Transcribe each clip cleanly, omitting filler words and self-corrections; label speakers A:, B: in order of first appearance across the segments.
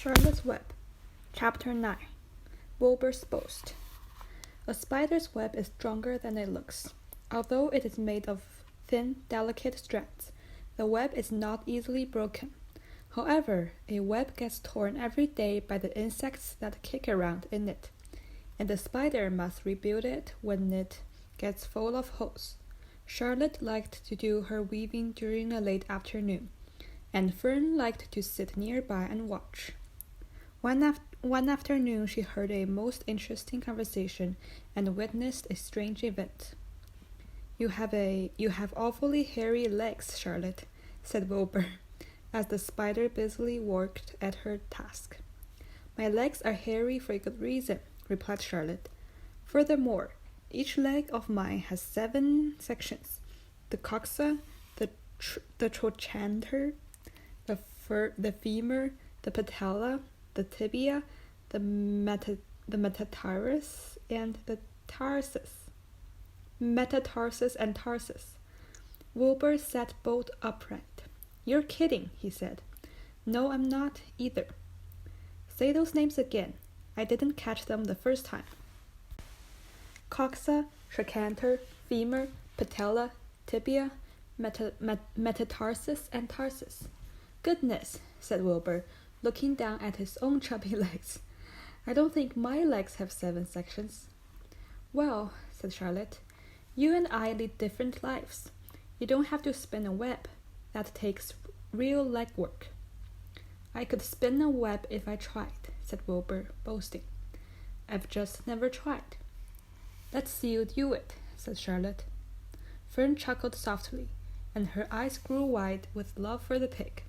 A: Charlotte's Web, Chapter 9. Wilbur's Boast. A spider's web is stronger than it looks. Although it is made of thin, delicate strands, the web is not easily broken. However, a web gets torn every day by the insects that kick around in it, and the spider must rebuild it when it gets full of holes. Charlotte liked to do her weaving during a late afternoon, and Fern liked to sit nearby and watch. One afternoon she heard a most interesting conversation and witnessed a strange event. You have awfully hairy legs, Charlotte," said Wilbur, as the spider busily worked at her task. "My legs are hairy for a good reason," replied Charlotte. "Furthermore, each leg of mine has 7 sections: the coxa, the trochanter, the femur, the patella, the tibia, the metatarsus, and the tarsus. Metatarsus and tarsus." Wilbur sat bolt upright. "You're kidding," he said. "No, I'm not either." "Say those names again. I didn't catch them the first time." "Coxa, trochanter, femur, patella, tibia, metatarsus, and tarsus." "Goodness," said Wilbur, looking down at his own chubby legs. "I don't think my legs have 7 sections." "Well," said Charlotte, "you and I lead different lives. You don't have to spin a web. That takes real leg work." "I could spin a web if I tried," said Wilbur, boasting. "I've just never tried." "Let's see you do it," said Charlotte. Fern chuckled softly, and her eyes grew wide with love for the pig.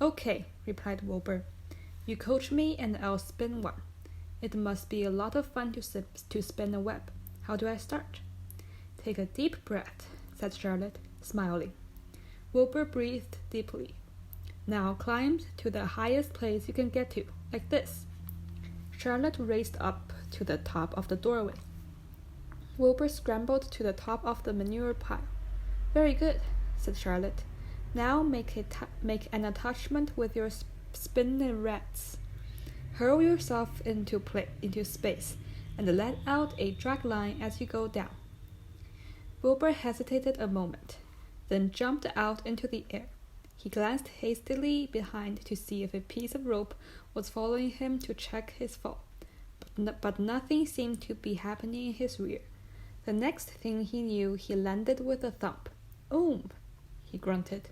A: "Okay," replied Wilbur. "You coach me and I'll spin one. It must be a lot of fun to spin a web. How do I start?" "Take a deep breath," said Charlotte, smiling. Wilbur breathed deeply. "Now climb to the highest place you can get to, like this." Charlotte raced up to the top of the doorway. Wilbur scrambled to the top of the manure pile. "Very good," said Charlotte. "Now make an attachment with your spinnerets. Hurl yourself into space and let out a drag line as you go down." Wilbur hesitated a moment, then jumped out into the air. He glanced hastily behind to see if a piece of rope was following him to check his fall, but nothing seemed to be happening in his rear. The next thing he knew, he landed with a thump. "Oom!" he grunted.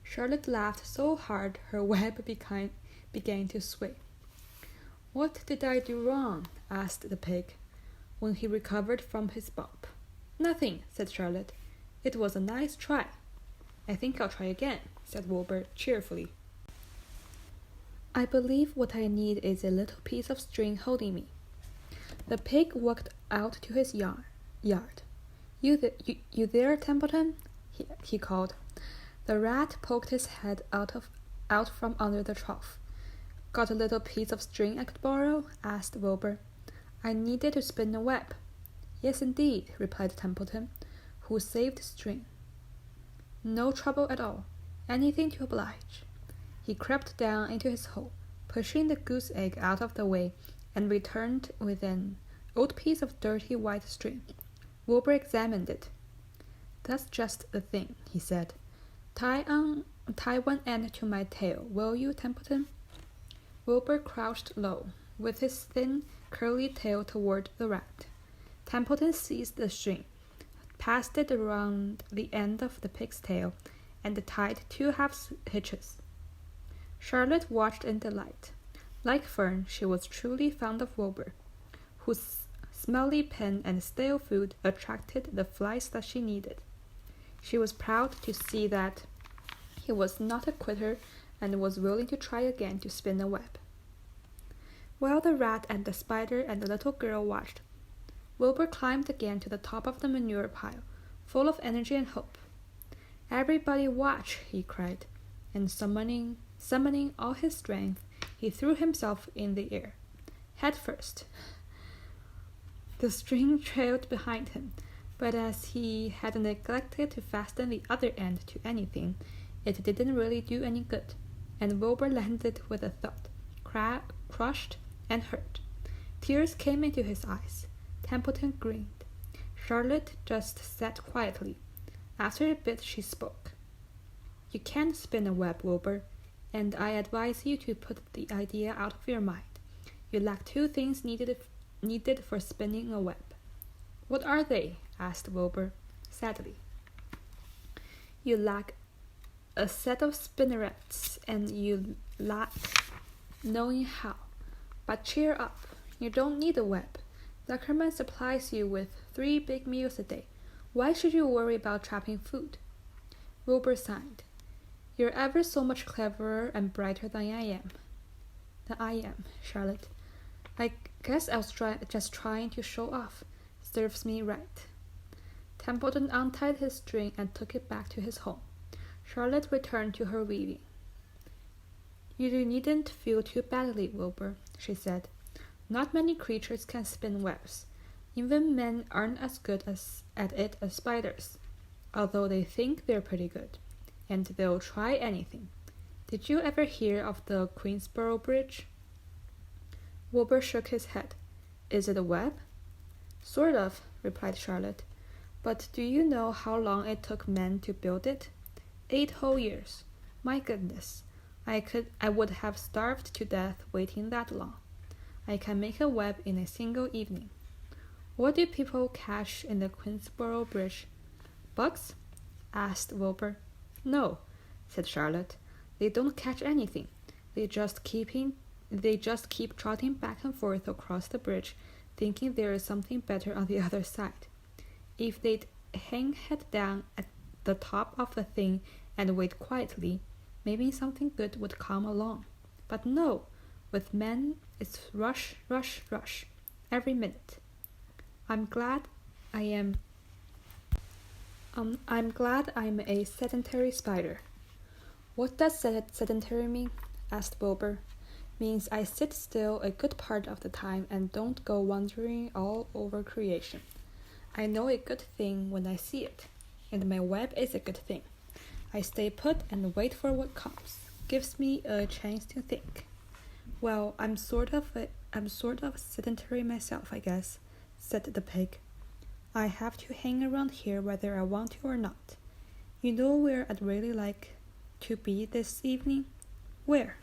A: Charlotte laughed so hard her web began to sway. "What did I do wrong?" asked the pig, when he recovered from his bump. "Nothing," said Charlotte. "It was a nice try." "I think I'll try again," said Wilbur cheerfully. "I believe what I need is a little piece of string holding me." The pig walked out to his yard. You there, Templeton?" he called. The rat poked his head out from under the trough. "Got a little piece of string I could borrow?" asked Wilbur. "I needed to spin a web." "Yes, indeed," replied Templeton, who saved string. "No trouble at all. Anything to oblige." He crept down into his hole, pushing the goose egg out of the way, and returned with an old piece of dirty white string. Wilbur examined it. "That's just the thing," he said. Tie one end to my tail, will you, Templeton?" Wilbur crouched low, with his thin, curly tail toward the rat. Templeton seized the string, passed it around the end of the pig's tail, and tied 2 half hitches. Charlotte watched in delight. Like Fern, she was truly fond of Wilbur, whose smelly pen and stale food attracted the flies that she needed. She was proud to see that he was not a quitter and was willing to try again to spin a web. While the rat and the spider and the little girl watched, Wilbur climbed again to the top of the manure pile, full of energy and hope. "Everybody watch!" he cried, and summoning all his strength, he threw himself in the air, head first. The string trailed behind him, but as he had neglected to fasten the other end to anything, it didn't really do any good, and Wilbur landed with a thud, crushed and hurt. Tears came into his eyes. Templeton grinned. Charlotte just sat quietly. After a bit she spoke. "You can't spin a web, Wilbur, and I advise you to put the idea out of your mind. You lack two things needed for spinning a web." "What are they?" asked Wilbur, sadly. "You lack a set of spinnerets, and you lack knowing how. But cheer up. You don't need a web. Zuckerman supplies you with 3 big meals a day. Why should you worry about trapping food?" Wilbur sighed. "You're ever so much cleverer and brighter than I am, Charlotte. I guess I was just trying to show off. Serves me right." Templeton untied his string and took it back to his home. Charlotte returned to her weaving. "You needn't feel too badly, Wilbur," she said. "Not many creatures can spin webs. Even men aren't as good at it as spiders, although they think they're pretty good, and they'll try anything. Did you ever hear of the Queensboro Bridge?" Wilbur shook his head. "Is it a web?" "Sort of," replied Charlotte. "But do you know how long it took men to build it? 8 whole years. My goodness, I would have starved to death waiting that long. I can make a web in a single evening." "What do people catch in the Queensboro Bridge? Bugs?" asked Wilbur. "No," said Charlotte. "They don't catch anything. They just keep trotting back and forth across the bridge, thinking there is something better on the other side. If they'd hang head down at the top of the thing and wait quietly, maybe something good would come along. But no, with men it's rush, rush, rush, every minute. I'm glad I'm a sedentary spider." "What does sedentary mean?" asked Wilbur. "Means I sit still a good part of the time and don't go wandering all over creation. I know a good thing when I see it, and my web is a good thing. I stay put and wait for what comes. Gives me a chance to think." "Well, I'm sort of sedentary myself, I guess," said the pig. "I have to hang around here whether I want to or not. You know where I'd really like to be this evening?" "Where?"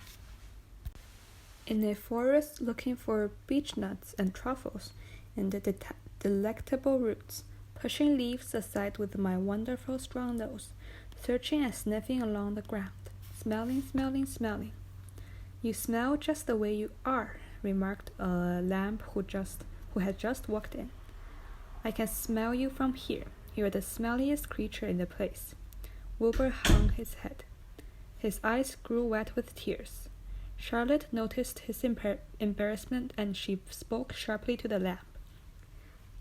A: "In a forest looking for beechnuts and truffles and the delectable roots, pushing leaves aside with my wonderful strong nose, searching and sniffing along the ground, smelling, smelling, smelling." "You smell just the way you are," remarked a lamb who had just walked in. "I can smell you from here. You're the smelliest creature in the place." Wilbur hung his head. His eyes grew wet with tears. Charlotte noticed his embarrassment, and she spoke sharply to the lamb.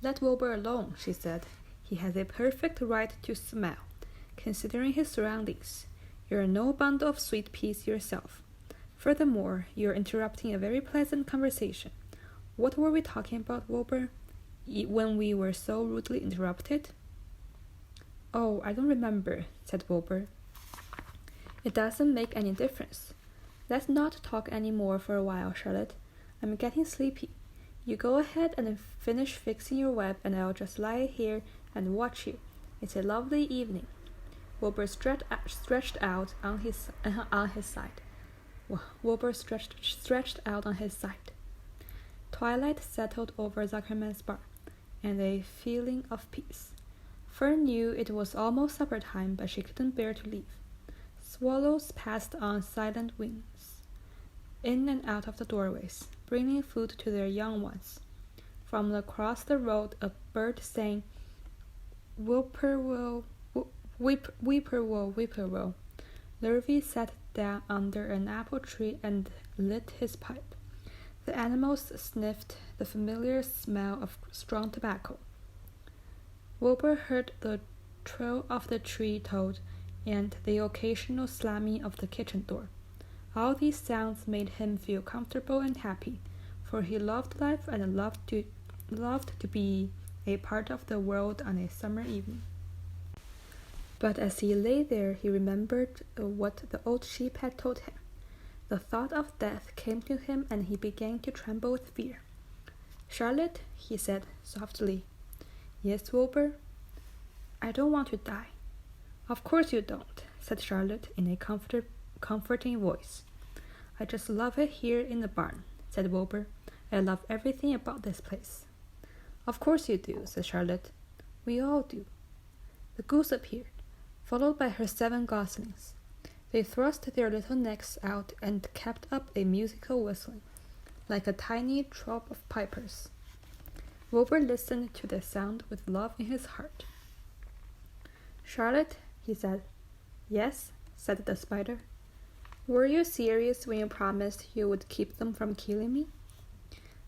A: "Let Wilbur alone," she said. "He has a perfect right to smell, considering his surroundings. You're no bundle of sweet peas yourself. Furthermore, you're interrupting a very pleasant conversation. What were we talking about, Wilbur, when we were so rudely interrupted?" "Oh, I don't remember," said Wilbur. "It doesn't make any difference. Let's not talk any more for a while, Charlotte. I'm getting sleepy. You go ahead and finish fixing your web, and I'll just lie here and watch you. It's a lovely evening." Wilbur stretched out on his side. Twilight settled over Zuckerman's barn, and a feeling of peace. Fern knew it was almost supper time, but she couldn't bear to leave. Swallows passed on silent wings, in and out of the doorways, bringing food to their young ones. From across the road a bird sang, "Whippoorwill, whippoorwill, whippoorwill." Lurvy sat down under an apple tree and lit his pipe. The animals sniffed the familiar smell of strong tobacco. Wilbur heard the trill of the tree toad and the occasional slamming of the kitchen door. All these sounds made him feel comfortable and happy, for he loved life and loved to be a part of the world on a summer evening. But as he lay there, he remembered what the old sheep had told him. The thought of death came to him and he began to tremble with fear. "Charlotte," he said softly. "Yes, Wilbur?" "I don't want to die." "Of course you don't," said Charlotte in a comforting voice. "I just love it here in the barn," said Wilbur. "I love everything about this place." "Of course you do," said Charlotte. "We all do." The goose appeared, followed by her 7 goslings. They thrust their little necks out and kept up a musical whistling, like a tiny troop of pipers. Wilbur listened to the sound with love in his heart. "Charlotte," he said. "Yes," said the spider. "Were you serious when you promised you would keep them from killing me?"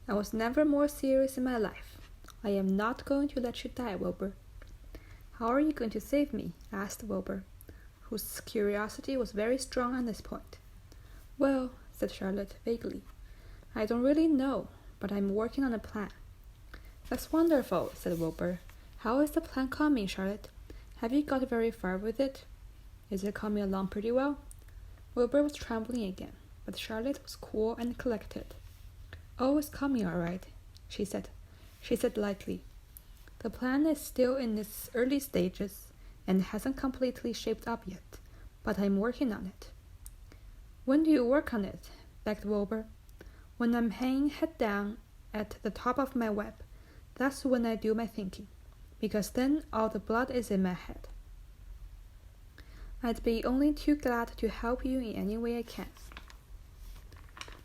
A: "I was never more serious in my life. I am not going to let you die, Wilbur." "How are you going to save me?" asked Wilbur, whose curiosity was very strong on this point. "Well," said Charlotte vaguely, "I don't really know, but I'm working on a plan." "That's wonderful," said Wilbur. "How is the plan coming, Charlotte? Have you got very far with it? Is it coming along pretty well?" Wilbur was trembling again, but Charlotte was cool and collected. "Oh, it's coming all right," she said lightly. "The plan is still in its early stages and hasn't completely shaped up yet, but I'm working on it." "When do you work on it?" begged Wilbur. "When I'm hanging head down at the top of my web. That's when I do my thinking, because then all the blood is in my head." "I'd be only too glad to help you in any way I can."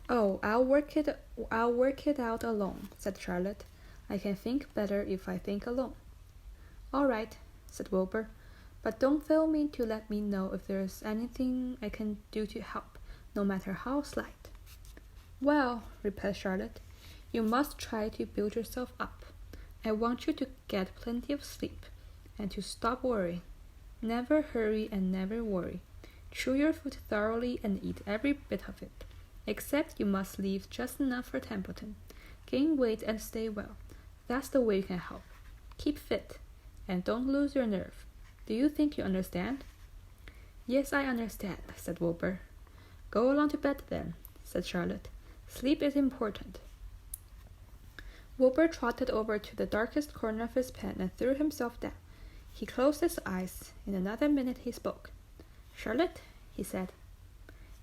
A: "Oh, I'll work it out alone," said Charlotte. "I can think better if I think alone." "All right," said Wilbur, "but don't fail me to let me know if there's anything I can do to help, no matter how slight." "Well," replied Charlotte, "you must try to build yourself up. I want you to get plenty of sleep, and to stop worrying. Never hurry and never worry. Chew your food thoroughly and eat every bit of it, except you must leave just enough for Templeton. Gain weight and stay well. That's the way you can help. Keep fit, and don't lose your nerve. Do you think you understand?" "Yes, I understand," said Wilbur. "Go along to bed then," said Charlotte. "Sleep is important." Wilbur trotted over to the darkest corner of his pen and threw himself down. He closed his eyes. In another minute he spoke. "Charlotte," he said.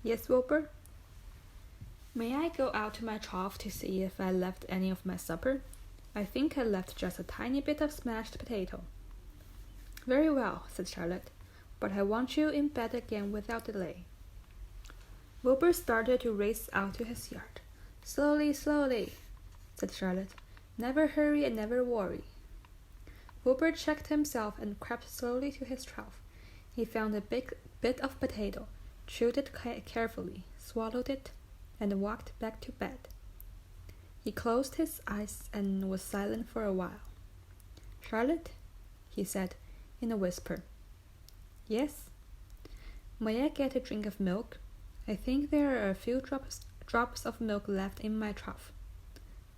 A: "Yes, Wilbur?" "May I go out to my trough to see if I left any of my supper? I think I left just a tiny bit of smashed potato." "Very well," said Charlotte, "but I want you in bed again without delay." Wilbur started to race out to his yard. "Slowly, slowly," said Charlotte. "Never hurry and never worry." Wilbur checked himself and crept slowly to his trough. He found a big bit of potato, chewed it carefully, swallowed it, and walked back to bed. He closed his eyes and was silent for a while. "Charlotte," he said in a whisper. "Yes?" "May I get a drink of milk? I think there are a few drops of milk left in my trough."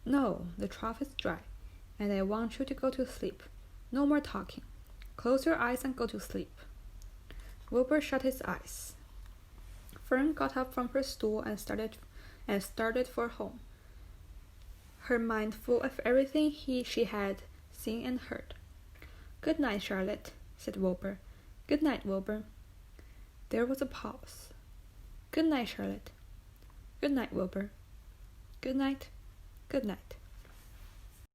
A: "No, the trough is dry, and I want you to go to sleep. No more talking. Close your eyes and go to sleep." Wilbur shut his eyes. Fern got up from her stool and started for home, her mind full of everything she had seen and heard. "Good night, Charlotte," said Wilbur. "Good night, Wilbur." There was a pause. "Good night, Charlotte." "Good night, Wilbur." "Good night. Good night."